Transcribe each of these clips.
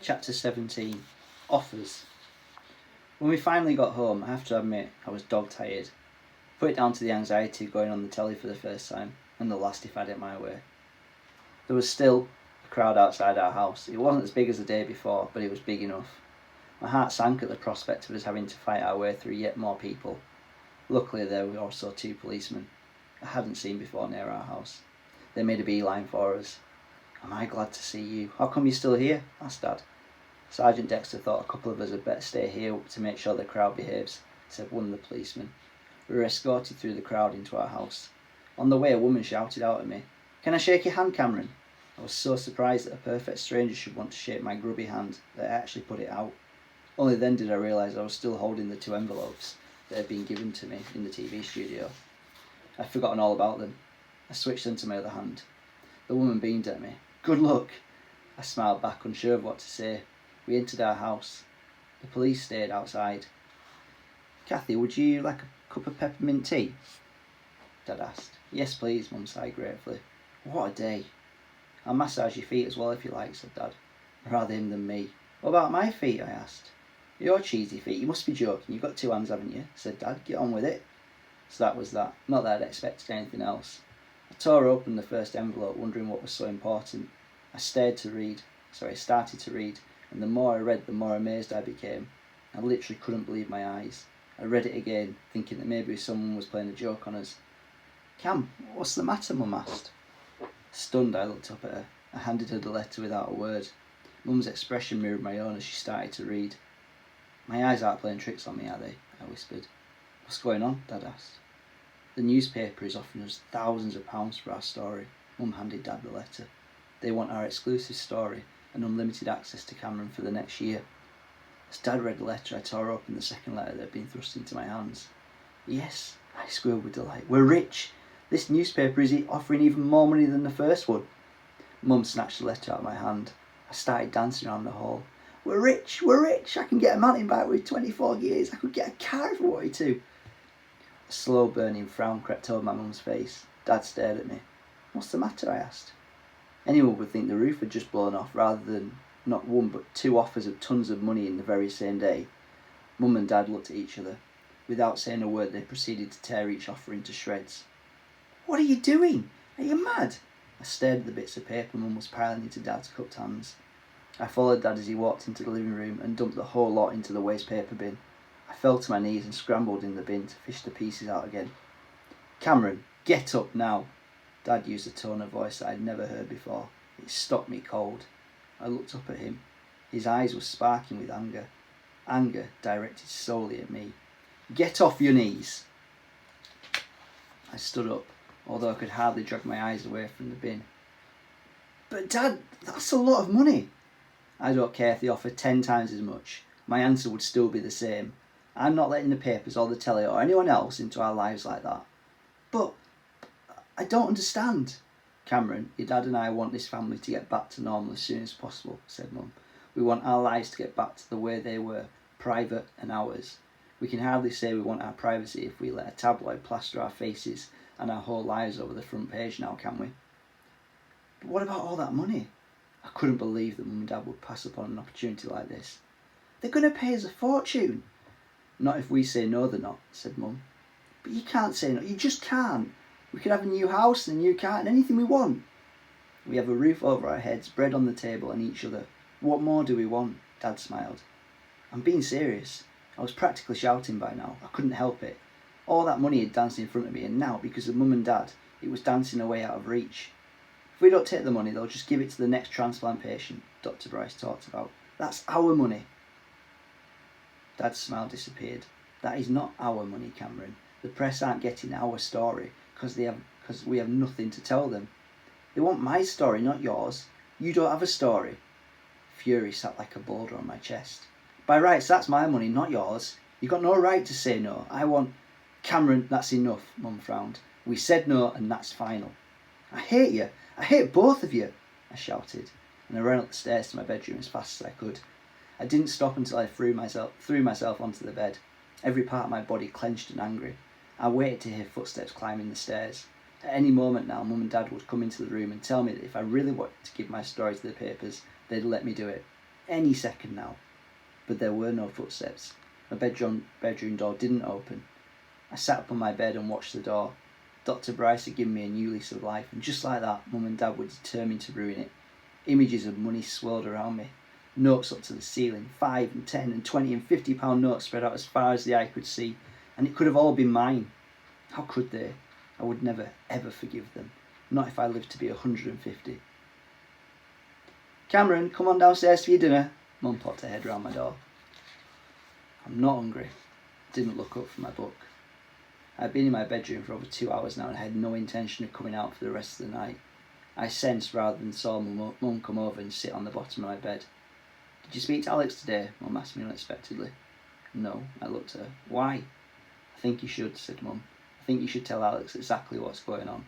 Chapter 17. Offers. When we finally got home, I have to admit I was dog tired. Put it down to the anxiety of going on the telly for the first time, and the last if I had it my way. There was still a crowd outside our house. It wasn't as big as the day before, but it was big enough. My heart sank at the prospect of us having to fight our way through yet more people. Luckily there were also 2 policemen I hadn't seen before near our house. They made a beeline for us. "Am I glad to see you? How come you're still here?" asked Dad. "Sergeant Dexter thought a couple of us had better stay here to make sure the crowd behaves," said one of the policemen. We were escorted through the crowd into our house. On the way, a woman shouted out at me, "Can I shake your hand, Cameron?" I was so surprised that a perfect stranger should want to shake my grubby hand that I actually put it out. Only then did I realise I was still holding the 2 envelopes that had been given to me in the TV studio. I'd forgotten all about them. I switched them to my other hand. The woman beamed at me. "Good luck." I smiled back, unsure of what to say. We entered our house. The police stayed outside. "Kathy, would you like a cup of peppermint tea?" Dad asked. "Yes, please," Mum sighed gratefully. "What a day." "I'll massage your feet as well if you like," said Dad. Rather him than me. "What about my feet?" I asked. "Your cheesy feet, you must be joking. You've got 2 hands, haven't you?" said Dad. "Get on with it." So that was that. Not that I'd expected anything else. I tore open the first envelope, wondering what was so important. I started to read, and the more I read, the more amazed I became. I literally couldn't believe my eyes. I read it again, thinking that maybe someone was playing a joke on us. "Cam, what's the matter?" Mum asked. Stunned, I looked up at her. I handed her the letter without a word. Mum's expression mirrored my own as she started to read. "My eyes aren't playing tricks on me, are they?" I whispered. "What's going on?" Dad asked. "The newspaper is offering us thousands of pounds for our story." Mum handed Dad the letter. "They want our exclusive story and unlimited access to Cameron for the next year." As Dad read the letter, I tore open the second letter that had been thrust into my hands. "Yes," I squealed with delight. "We're rich! This newspaper is offering even more money than the first one." Mum snatched the letter out of my hand. I started dancing around the hall. "We're rich! We're rich! I can get a mountain bike with 24 gears. I could get a car if I wanted to." A slow burning frown crept over my mum's face. Dad stared at me. "What's the matter?" I asked. Anyone would think the roof had just blown off rather than not 1 but 2 offers of tons of money in the very same day. Mum and Dad looked at each other. Without saying a word, they proceeded to tear each offer into shreds. "What are you doing? Are you mad?" I stared at the bits of paper Mum was piling into Dad's cupped hands. I followed Dad as he walked into the living room and dumped the whole lot into the waste paper bin. I fell to my knees and scrambled in the bin to fish the pieces out again. "Cameron, get up now." Dad used a tone of voice that I'd never heard before. It stopped me cold. I looked up at him. His eyes were sparking with anger. Anger directed solely at me. "Get off your knees." I stood up, although I could hardly drag my eyes away from the bin. "But Dad, that's a lot of money." "I don't care if they offer 10 times as much. My answer would still be the same. I'm not letting the papers or the telly or anyone else into our lives like that." "But I don't understand." "Cameron, your dad and I want this family to get back to normal as soon as possible," said Mum. "We want our lives to get back to the way they were, private and ours. We can hardly say we want our privacy if we let a tabloid plaster our faces and our whole lives over the front page now, can we?" "But what about all that money?" I couldn't believe that Mum and Dad would pass upon an opportunity like this. "They're going to pay us a fortune." "Not if we say no they're not," said Mum. "But you can't say no, you just can't. We could have a new house and a new car and anything we want." "We have a roof over our heads, bread on the table and each other. What more do we want?" Dad smiled. I'm being serious. I was practically shouting by now. I couldn't help it. All that money had danced in front of me, and now, because of Mum and Dad, it was dancing away out of reach. "If we don't take the money, they'll just give it to the next transplant patient," Dr. Bryce talked about. "That's our money." Dad's smile disappeared. "That is not our money, Cameron. The press aren't getting our story because we have nothing to tell them. They want my story, not yours. You don't have a story." Fury sat like a boulder on my chest. "By rights, that's my money, not yours. You've got no right to say no. I want—" "Cameron, that's enough," Mum frowned. "We said no, and that's final." "I hate you. I hate both of you," I shouted, and I ran up the stairs to my bedroom as fast as I could. I didn't stop until I threw myself onto the bed. Every part of my body clenched and angry. I waited to hear footsteps climbing the stairs. At any moment now, Mum and Dad would come into the room and tell me that if I really wanted to give my story to the papers, they'd let me do it. any second now. But there were no footsteps. My bedroom door didn't open. I sat up on my bed and watched the door. Dr. Bryce had given me a new lease of life, and just like that, Mum and Dad were determined to ruin it. Images of money swirled around me. Notes up to the ceiling, 5 and 10 and 20 and £50 notes spread out as far as the eye could see, and it could have all been mine. How could they? I would never, ever forgive them. Not if I lived to be 150. Cameron, come on downstairs for your dinner. Mum popped her head round my door. I'm not hungry. I didn't look up from my book. I'd been in my bedroom for over 2 hours now and had no intention of coming out for the rest of the night. I sensed rather than saw Mum come over and sit on the bottom of my bed. Did you speak to Alex today? Mum asked me unexpectedly. No, I looked at her. Why? I think you should, said Mum. I think you should tell Alex exactly what's going on.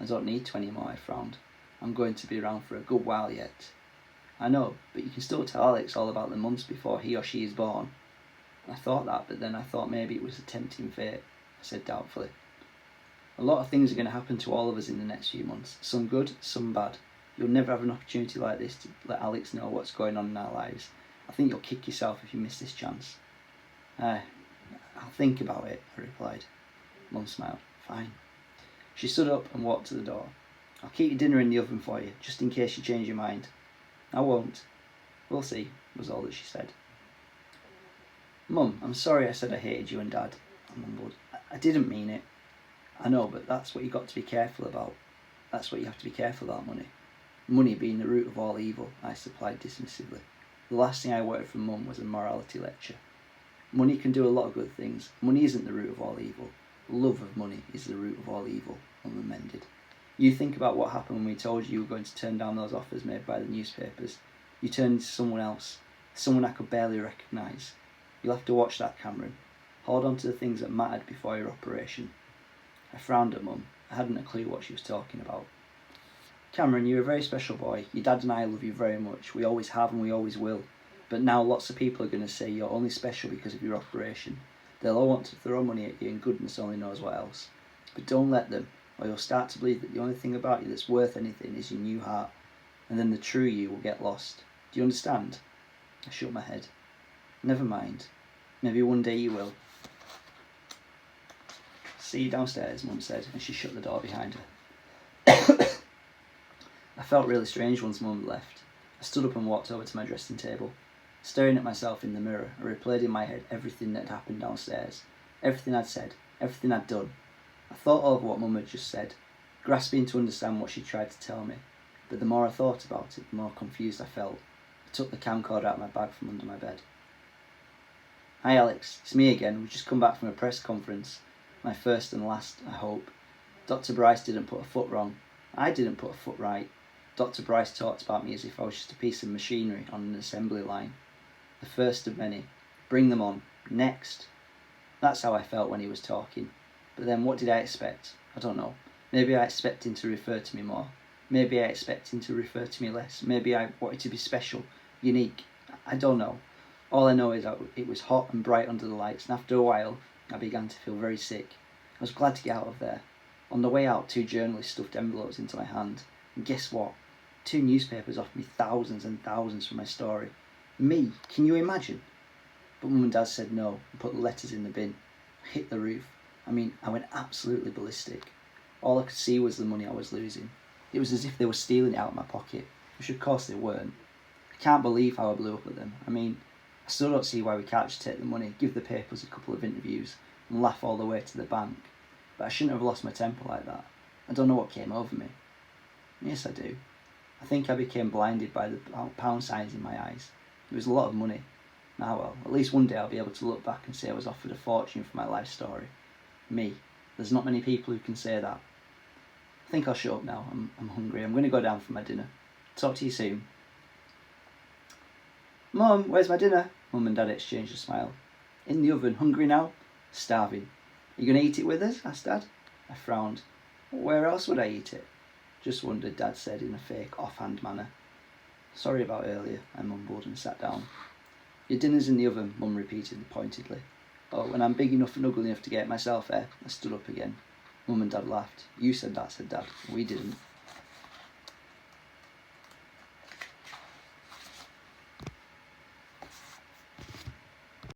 I don't need to anymore, I frowned. I'm going to be around for a good while yet. I know, but you can still tell Alex all about the months before he or she is born. I thought that, but then I thought maybe it was a tempting fate, I said doubtfully. A lot of things are going to happen to all of us in the next few months. Some good, some bad. You'll never have an opportunity like this to let Alex know what's going on in our lives. I think you'll kick yourself if you miss this chance. I'll think about it, I replied. Mum smiled. Fine. She stood up and walked to the door. I'll keep your dinner in the oven for you, just in case you change your mind. I won't. We'll see, was all that she said. Mum, I'm sorry I said I hated you and Dad, I mumbled. I didn't mean it. I know, but that's what you've got to be careful about. That's what you have to be careful about, money. Money being the root of all evil, I supplied dismissively. The last thing I wanted from Mum was a morality lecture. Money can do a lot of good things. Money isn't the root of all evil. Love of money is the root of all evil, Mum amended. You think about what happened when we told you were going to turn down those offers made by the newspapers. You turned into someone else, someone I could barely recognise. You'll have to watch that, Cameron. Hold on to the things that mattered before your operation. I frowned at Mum. I hadn't a clue what she was talking about. Cameron, you're a very special boy. Your dad and I love you very much. We always have and we always will. But now lots of people are going to say you're only special because of your operation. They'll all want to throw money at you and goodness only knows what else. But don't let them, or you'll start to believe that the only thing about you that's worth anything is your new heart. And then the true you will get lost. Do you understand? I shook my head. Never mind. Maybe one day you will. See you downstairs, Mum said, and she shut the door behind her. I felt really strange once Mum left. I stood up and walked over to my dressing table. Staring at myself in the mirror, I replayed in my head everything that had happened downstairs. Everything I'd said, everything I'd done. I thought over what Mum had just said, grasping to understand what she tried to tell me. But the more I thought about it, the more confused I felt. I took the camcorder out of my bag from under my bed. Hi Alex, it's me again. We've just come back from a press conference. My first and last, I hope. Dr. Bryce didn't put a foot wrong. I didn't put a foot right. Dr. Bryce talked about me as if I was just a piece of machinery on an assembly line. The first of many. Bring them on. Next. That's how I felt when he was talking. But then what did I expect? I don't know. Maybe I expect him to refer to me more. Maybe I expect him to refer to me less. Maybe I wanted to be special, unique. I don't know. All I know is that it was hot and bright under the lights, and after a while, I began to feel very sick. I was glad to get out of there. On the way out, 2 journalists stuffed envelopes into my hand. And guess what? 2 newspapers offered me thousands and thousands for my story. Me? Can you imagine? But Mum and Dad said no and put the letters in the bin. I hit the roof. I went absolutely ballistic. All I could see was the money I was losing. It was as if they were stealing it out of my pocket, which of course they weren't. I can't believe how I blew up at them. I still don't see why we can't just take the money, give the papers a couple of interviews, and laugh all the way to the bank. But I shouldn't have lost my temper like that. I don't know what came over me. Yes, I do. I think I became blinded by the pound signs in my eyes. It was a lot of money. Now well, at least one day I'll be able to look back and say I was offered a fortune for my life story. Me. There's not many people who can say that. I think I'll shut up now. I'm hungry. I'm going to go down for my dinner. Talk to you soon. Mum, where's my dinner? Mum and Dad exchanged a smile. In the oven. Hungry now? Starving. You going to eat it with us? Asked Dad. I frowned. Where else would I eat it? Just wondered, Dad said in a fake, offhand manner. Sorry about earlier, I mumbled and sat down. Your dinner's in the oven, Mum repeated pointedly. Oh, when I'm big enough and ugly enough to get it myself, I stood up again. Mum and Dad laughed. You said that, said Dad. We didn't.